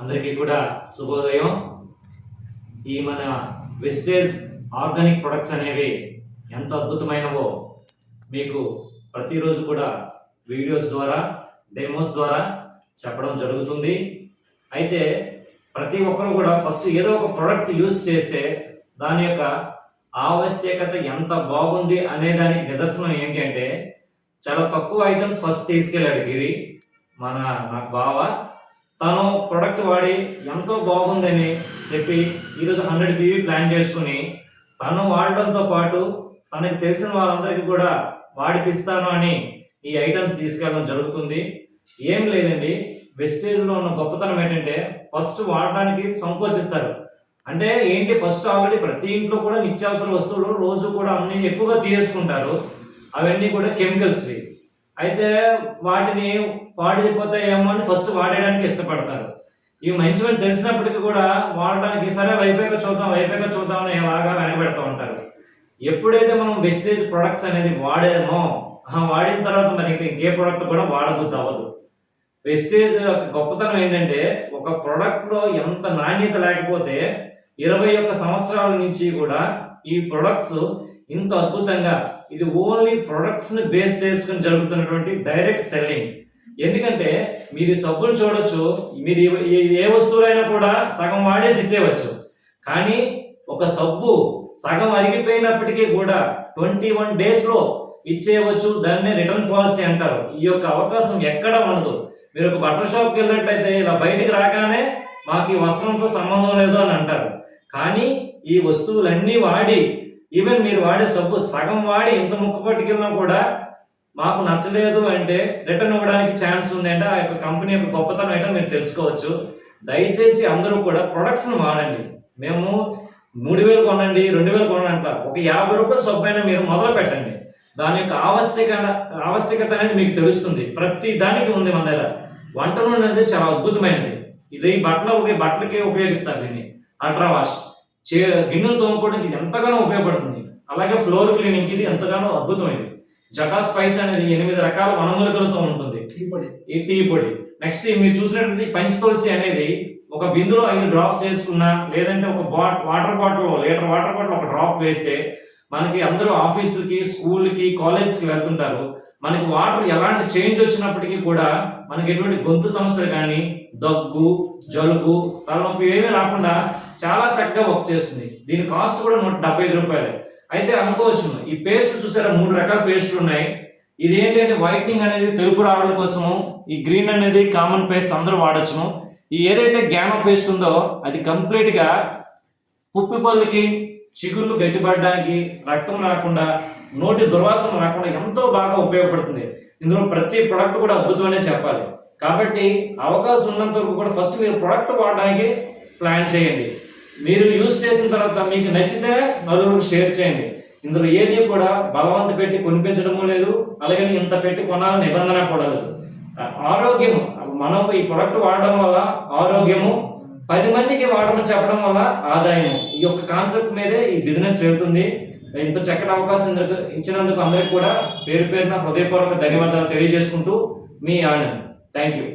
అందరికీ కూడా శుభోదయం. ఈ మన వెస్టేజ్ ఆర్గానిక్ ప్రొడక్ట్స్ అనేవి ఎంత అద్భుతమైనవో మీకు ప్రతిరోజు కూడా వీడియోస్ ద్వారా డెమోస్ ద్వారా చెప్పడం జరుగుతుంది. అయితే ప్రతి ఒక్కరు కూడా ఫస్ట్ ఏదో ఒక ప్రోడక్ట్ యూజ్ చేస్తే దాని యొక్క ఆవశ్యకత ఎంత బాగుంది అనే దానికి నిదర్శనం ఏంటి అంటే, చాలా తక్కువ ఐటమ్స్ ఫస్ట్ తీసుకెళ్ళాడు గిరి, నాకు బావ. తను ప్రొడక్ట్ వాడి ఎంతో బాగుందని చెప్పి ఈరోజు 100 PV ప్లాన్ చేసుకుని తను వాడడంతో పాటు తనకి తెలిసిన వాళ్ళందరికీ కూడా వాడిపిస్తాను అని ఈ ఐటమ్స్ తీసుకెళ్ళడం జరుగుతుంది. ఏం లేదండి, వెస్టేజ్లో ఉన్న గొప్పతనం ఏంటంటే ఫస్ట్ వాడడానికి సంకోచిస్తారు. అంటే ఏంటి, ఫస్ట్ ఆల్రెడీ ప్రతి ఇంట్లో కూడా నిత్యావసర వస్తువులు రోజు కూడా అన్ని ఎక్కువగా తీసుకుంటారు. అవన్నీ కూడా కెమికల్స్వి. అయితే వాటిని పాడైపోతాయేమో అని ఫస్ట్ వాడేయడానికి ఇష్టపడతారు. ఇవి మంచివని తెలిసినప్పటికీ కూడా వాడడానికి సరే అయిపోయాక చూద్దాం అని అలాగా వెనకబెడతా ఉంటారు. ఎప్పుడైతే మనం వెస్టేజ్ ప్రొడక్ట్స్ అనేది వాడామో, వాడిన తర్వాత మరి ఇంకే ప్రోడక్ట్ కూడా వాడబుద్ధి అవ్వదు. వెస్టేజ్ గొప్పతనం ఏంటంటే, ఒక ప్రోడక్ట్లో ఎంత నాణ్యత లేకపోతే 21 సంవత్సరాల నుంచి కూడా ఈ ప్రొడక్ట్స్ ఇంత అద్భుతంగా, ఇది ఓన్లీ ప్రొడక్ట్స్ని బేస్ చేసుకుని జరుగుతున్నటువంటి డైరెక్ట్ సెల్లింగ్. ఎందుకంటే మీరు ఈ సబ్బును చూడొచ్చు, మీరు ఏ వస్తువులైనా కూడా సగం వాడేసి ఇచ్చేయవచ్చు. కానీ ఒక సబ్బు సగం అరిగిపోయినప్పటికీ కూడా 21 డేస్లో ఇచ్చేయవచ్చు. దాన్నే రిటర్న్ పాలసీ అంటారు. ఈ యొక్క అవకాశం ఎక్కడ ఉండదు. మీరు ఒక బట్టల షాప్కి వెళ్ళినట్లయితే ఇలా బయటికి రాగానే మాకు ఈ వస్త్రంతో సంబంధం లేదు అని అంటారు. కానీ ఈ వస్తువులన్నీ వాడి, ఈవెన్ మీరు వాడే సబ్బు సగం వాడి ఇంత ముక్క పట్టుకెళ్ళినా కూడా మాకు నచ్చలేదు అంటే రిటర్న్ ఇవ్వడానికి ఛాన్స్ ఉంది అంటే ఆ యొక్క కంపెనీ యొక్క గొప్పతనం ఏంటో మీరు తెలుసుకోవచ్చు. దయచేసి అందరూ కూడా ప్రొడక్ట్స్ని వాడండి. మేము 3000 కొనండి, 2000 కొనండి అంట. ఒక 50 రూపాయల సబ్బు అయినా మీరు మొదలు పెట్టండి. దాని యొక్క ఆవశ్యకత అనేది మీకు తెలుస్తుంది. ప్రతి దానికి ఉంది మన దగ్గర. వంట నూనె అనేది చాలా అద్భుతమైనది. ఇది బట్టలకి ఉపయోగిస్తారు. దీన్ని అల్ట్రా వాష్ గిన్నెలు తోముకోవడానికి ఇది ఎంతగానో ఉపయోగపడుతుంది. అలాగే ఫ్లోర్ క్లీనింగ్ ఇది ఎంతగానో అద్భుతమైనది. జకా స్పైస్ అనేది 8 రకాల వనమూలికలతో ఉంటుంది. ఈ టీ పొడి. నెక్స్ట్ మీరు చూసినట్లయితే పంచతులసి అనేది ఒక బిందులో 5 డ్రాప్స్ వేసుకున్నా, లేదంటే ఒక water bottle litre water bottle ఒక డ్రాప్ వేస్తే, మనకి అందరూ ఆఫీసులకి, స్కూల్కి, కాలేజ్కి వెళ్తుంటారు. మనకి వాటర్ ఎలాంటి చేంజ్ వచ్చినప్పటికీ కూడా మనకి ఎటువంటి గొంతు సమస్యలు కానీ, దగ్గు, జలుబు, తలనొప్పి ఏమీ రాకుండా చాలా చక్కగా వర్క్ చేస్తుంది. దీని కాస్ట్ కూడా 175 రూపాయలే. అయితే అనుకోవచ్చు, ఈ పేస్ట్ చూసారా, 3 రకాల పేస్టులు ఉన్నాయి. ఇది ఏంటంటే వైట్నింగ్ అనేది తెలుపు రావడం కోసము, ఈ గ్రీన్ అనేది కామన్ పేస్ట్ అందరూ వాడచ్చును. ఈ ఏదైతే గ్యామా పేస్ట్ ఉందో అది కంప్లీట్గా పుప్పి పళ్ళకి, చిగుళ్ళు గట్టిపడడానికి, రక్తం రాకుండా, నోటి దుర్వాసన రాకుండా ఎంతో బాగా ఉపయోగపడుతుంది. ఇందులో ప్రతి ప్రొడక్ట్ కూడా అద్భుతమనే చెప్పాలి. కాబట్టి అవకాశం ఉన్నంత వరకు కూడా ఫస్ట్ మీరు ప్రొడక్ట్ వాడడానికి ప్లాన్ చేయండి. మీరు యూజ్ చేసిన తర్వాత మీకు నచ్చితే నలుగురికి షేర్ చేయండి. ఇందులో ఏది కూడా బలవంత పెట్టి కొనిపించడము లేదు, అలాగే ఇంత పెట్టి కొనాలని నిబంధన కూడా లేదు. ఆరోగ్యము, మనం ఈ ప్రొడక్ట్ వాడడం వల్ల ఆరోగ్యము, 10 మందికి వాడమని చెప్పడం వల్ల ఆదాయం, ఈ యొక్క కాన్సెప్ట్ మీదే ఈ బిజినెస్ వెళ్తుంది. ఇంత చక్కటి అవకాశం ఇచ్చినందుకు అందరికీ కూడా పేరు పేరున హృదయపూర్వక ధన్యవాదాలు తెలియజేసుకుంటూ మీ ఆనంద్. Thank you.